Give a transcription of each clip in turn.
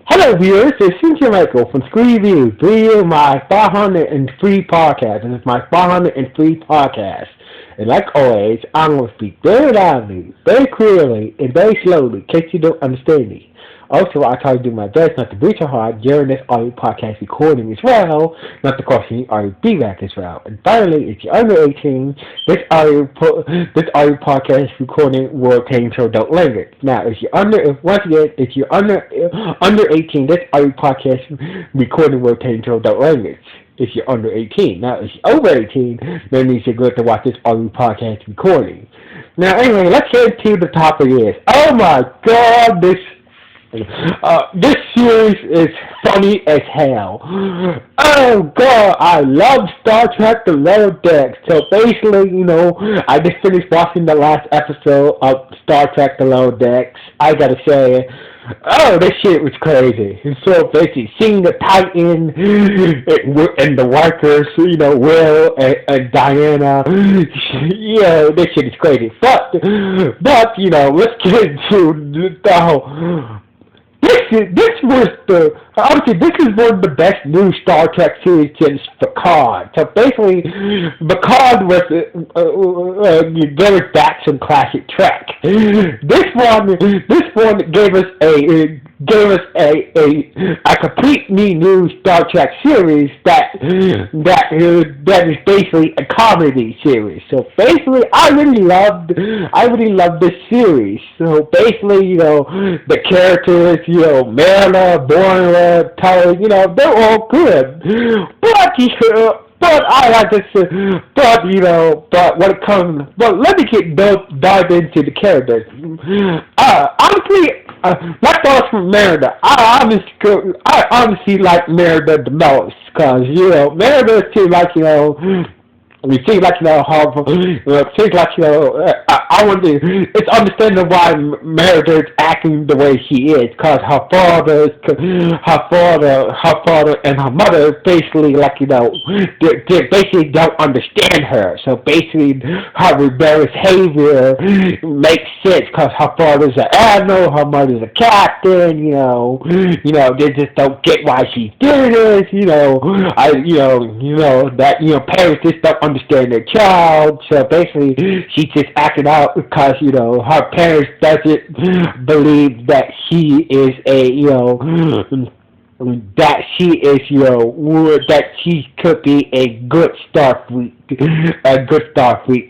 Hello viewers, it's Cynthia Michael from Screen Review, bringing you my 503 podcast, and it's my 503 podcast. And like always, I'm going to speak very loudly, very clearly, and very slowly, in case you don't understand me. Also, I try to do my best not to breach your heart during this audio podcast recording as well, not to cause any audio feedback as well. And finally, if you're under 18, this audio podcast recording will contain so don't linger. Now, if you're once again, if you're under 18, this audio podcast recording will contain so don't linger. If you're under 18. Now, if you're over 18, then you should go to watch this audio podcast recording. Now, anyway, let's get to the topic is, oh my god, this series is funny as hell. Oh god, I love Star Trek The Lower Decks. So basically, I just finished watching the last episode of Star Trek The Lower Decks. I gotta say, oh, this shit was crazy. So basically, seeing the Titan and the workers, Will and Diana, this shit is crazy. But let's get into the whole. This is one of the best new Star Trek series since Picard. So basically, Picard was going back some classic Trek. This one gave us a completely new Star Trek series that is basically a comedy series. So basically, I really loved this series. So basically, the characters, Mariner, Boimler, Tully, they're all good. But I like to say, but when it comes, let me dive into the characters. Honestly, my thoughts from Mariner. I honestly like Mariner the most, cause Mariner seems like we think like I wonder. It's understandable why Meredith's acting the way she is, cause her father and her mother basically they basically don't understand her. So basically, her rebellious behavior makes sense, cause her father's an admiral, her mother's a captain. They just don't get why she's doing this. Parents just don't understand their child. So basically, she's just acting out because her parents doesn't believe that she is that she could be a good Starfleet, a good Starfleet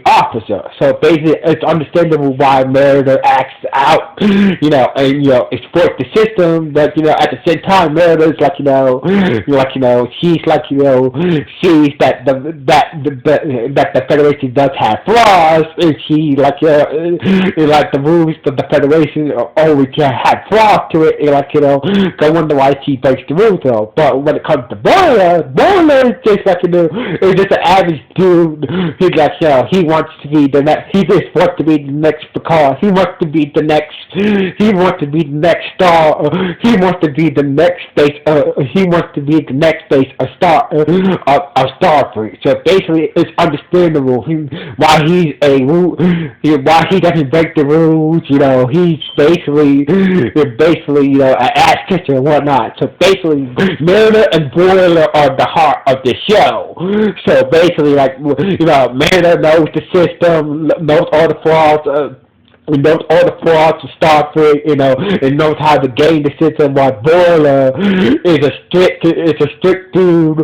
officer. So basically, it's understandable why Mariner acts out, and exploits the system. But at the same time, Mariner's she's sees that the Federation does have flaws, and she the movies of the Federation always had flaws to it, go wonder why she breaks the rules though. But when it comes to Boimler is just is just an average dude. He wants to be the next. He just wants to be the next Picard. He wants to be the next. He wants to be the next star. He wants to be the next space. He wants to be the next space of Starfleet. So basically, it's understandable why he doesn't break the rules. He's basically an ass catcher and whatnot. So basically, Mariner and Boimler are the heart of the show. So basically, Mariner knows the system, knows all the flaws. He knows all the flaws of Starfleet, and knows how to game the system. While Boimler is a strict dude,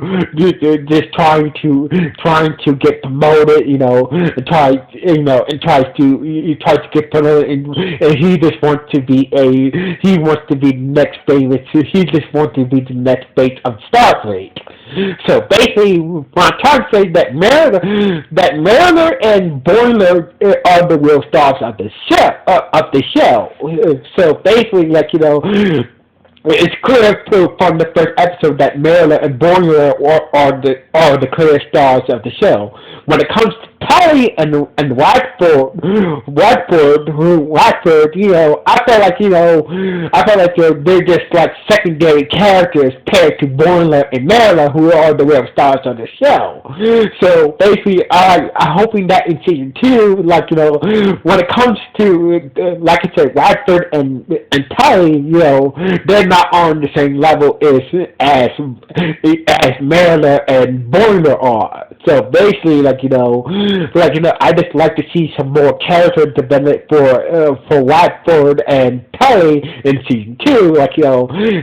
just trying to get promoted, and tries to get promoted, and he just wants to be the next famous. He just wants to be the next face of Starfleet. So basically, I'm trying to say that Mariner and Boimler are the real stars of the show. So basically, it's clear from the first episode that Mariner and Boimler are the clear stars of the show. When it comes to Tully and Watford, I felt like they're just like secondary characters paired to Boimler and Marilla, who are the real stars of the show. So basically, I'm hoping that in season 2, when it comes to like I said, Watford and Tully, they're not on the same level as Marilla and Boimler are. So basically, I just like to see some more character development for Watford and Tully in season 2.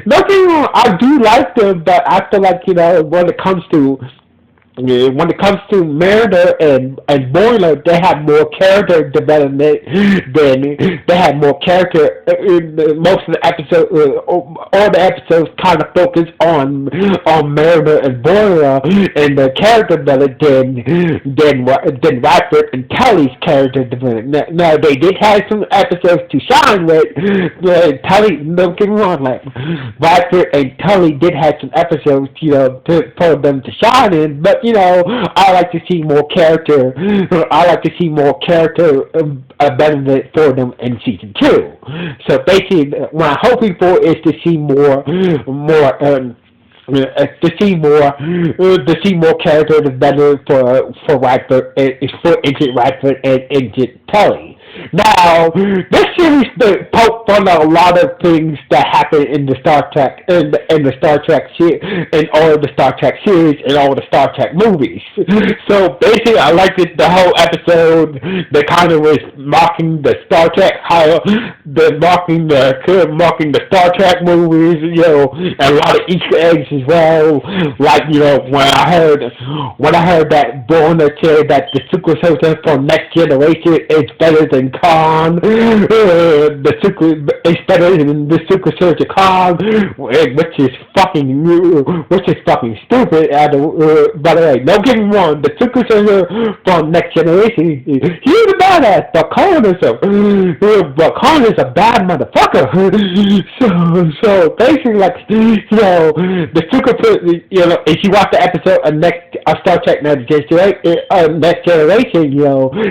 Nothing wrong, I do like them, but I feel like when it comes to Mariner and Boimler, they have more character development than they have more character. Most of the episodes, all the episodes, kind of focus on Mariner and Boimler and the character development than Radford and Tully's character development. Now they did have some episodes to shine with. Tully, don't get me wrong, Radford and Tully did have some episodes, for them to shine in, but I like to see more character. I like to see more character benefit for them in season 2. So basically, what I'm hoping for is to see more character development for Radford, for Agent Radford and Agent Tully. Now, this series poked fun at a lot of things that happen in the Star Trek, in the Star Trek in all of the Star Trek series and all the Star Trek movies. So basically, I liked it. The whole episode, they kind of was mocking the Star Trek, mocking the Star Trek movies, and a lot of Easter eggs as well. When I heard that Boimler said that the Super Soldier from Next Generation is better than Khan, it's better than the Super Soldier Khan, which is fucking stupid. By the way, don't get me wrong, the Super Soldier from Next Generation, he's a badass, but Khan is a bad motherfucker. So basically, the Super, if you watch the episode of Star Trek Next Generation,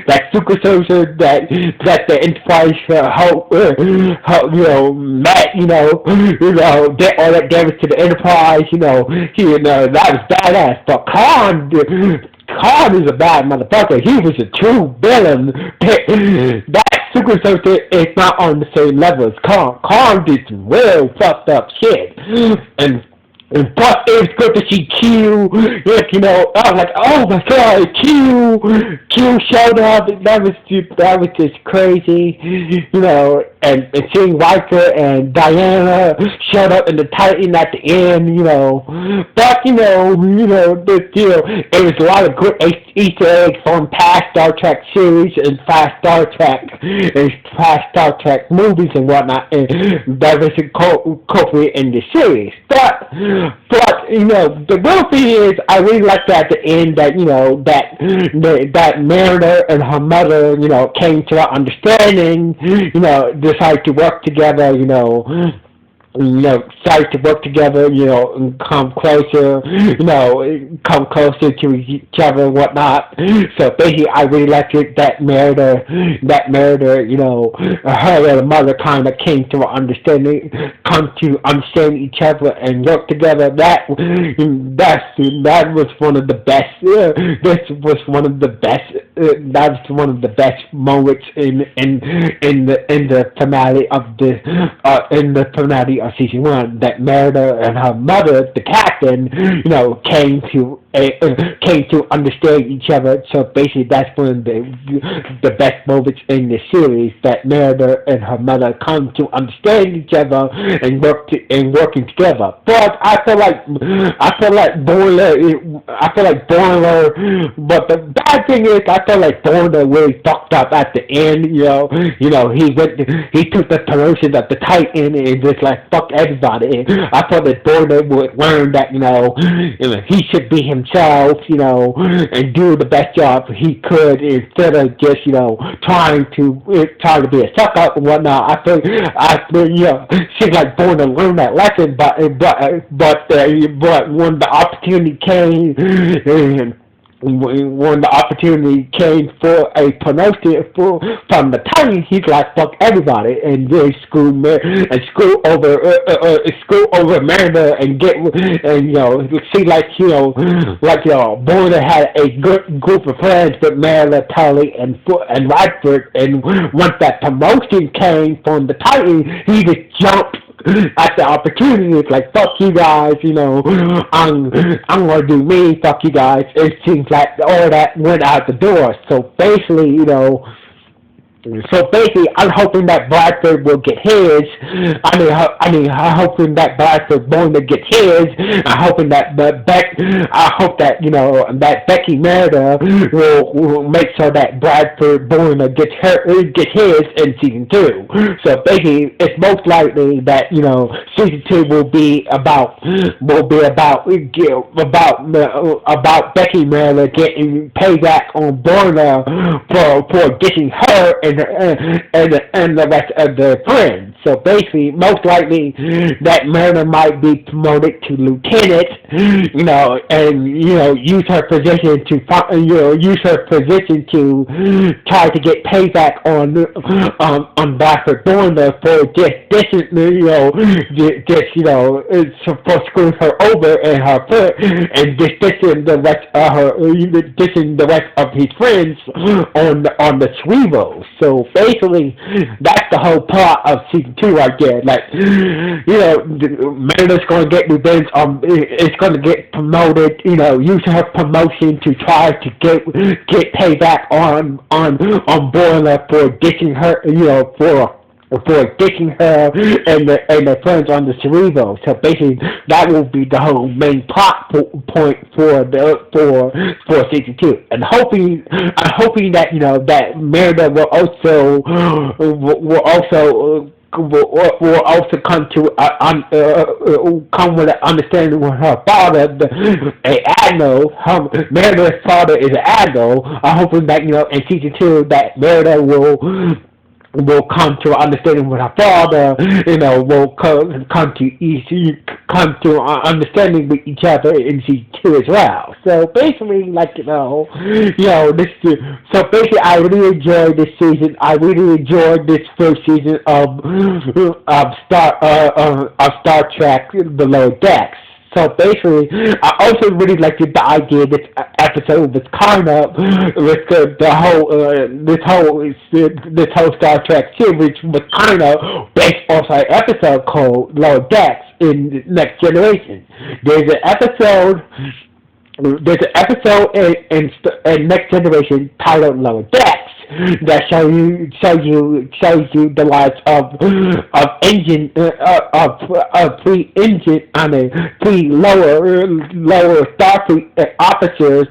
that Super Soldier that the Enterprise did all that damage to the Enterprise, that was badass. But Khan is a bad motherfucker. He was a true villain. That Super Soldier is not on the same level as Khan. Khan did some real fucked up shit. But it was good to see Q, I was like, oh my god, Q showed up, that was just crazy, and seeing Riker and Diana showed up in the Titan at the end, but, it was a lot of good Easter eggs from past Star Trek series and past Star Trek movies and whatnot, and that was incorporated in the series, but the real thing is, I really liked that at the end that, that Mariner and her mother, came to an understanding, decided to work together, started to work together, and come closer to each other and whatnot. So basically, I really liked it that Mariner, her and her mother kind of came to understand each other and work together. That was one of the best. This was one of the best. That was one of the best moments in the finale of season 1, that Mariner and her mother, the captain, came to understand each other. So basically, that's one of the best moments in the series, that Mariner and her mother come to understand each other and working together. But I feel like Boimler. But the bad thing is, I feel like Boimler really fucked up at the end. He took the promotion of the Titan and just fuck everybody. I thought that Boimler would learn that he should be himself, and do the best job he could instead of just trying to be a suck up and whatnot. I feel seems like Boimler learned that lesson, but when the opportunity came. when the opportunity came for a promotion from the Titans, he's like fuck everybody and then screw over Mariner and get and see like Bourne had a good group of friends with Mariner, Tully, and Radford, and once that promotion came from the Titans, he just jumped at the opportunity. It's like fuck you guys, I'm gonna do me, fuck you guys. It seems like all that went out the door. So basically, I'm hoping that Bradford will get his. I'm hoping that Bradford going to get his. I hope that that Becky Merida will make sure that Bradford going to get his in season 2. So basically, it's most likely that season 2 will be about Becky Merida getting payback on Borna for getting her and the rest of their friends. So basically, most likely that Mariner might be promoted to lieutenant, and use her position to try to get payback on Bradford Dorner for just for screwing her over and her foot and just dissing the rest of his friends on the Sweevils. So basically, that's the whole plot of season 2 right there. Like, Mariner's going to get revenge on, it's going to get promoted, use her promotion to try to get payback on Boiler for ditching her, for dicking her and the friends on the Cerebro. So basically, that will be the whole main plot point for season 2. And I'm hoping that that Merida will also come to come with an understanding with her father, Merida's father is an admiral. I'm hoping that in season 2 that Merida will come to understanding with her father, will come to understanding with each other in season 2 as well. So basically, so basically, I really enjoyed this season. I really enjoyed this first season of Star Trek: The Lower Decks. So basically, I also really liked the idea this episode was kind of with this whole Star Trek series was kind of based off an episode called Lower Decks in Next Generation. There's an episode in Next Generation titled Lower Decks that shows you the lives of three lower Starfleet officers,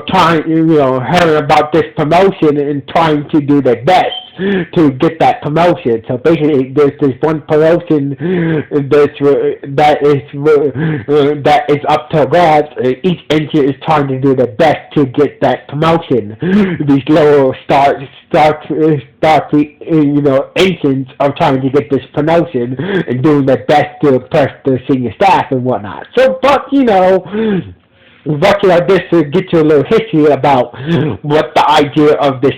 trying hearing about this promotion and trying to do their best to get that promotion. So basically, there's this one promotion that is up to grabs. Each engine is trying to do their best to get that promotion. These lower Starfleet, engines are trying to get this promotion and doing their best to impress the senior staff and whatnot. So, but watching like this to get you a little history about what the idea of this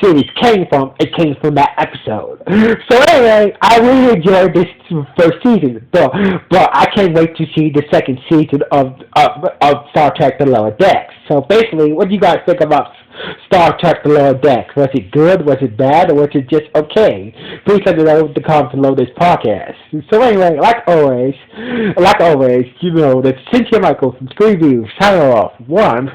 series came from. It came from that episode. So anyway, I really enjoyed this first season, but I can't wait to see the second season of Star Trek: The Lower Decks. So basically, what do you guys think about Star Trek: The Lower Decks? Was it good? Was it bad? Or was it just okay? Please let me know in the comments below this podcast. So anyway, like always, that's Cynthia Michael from Screen View. Signing off. 1.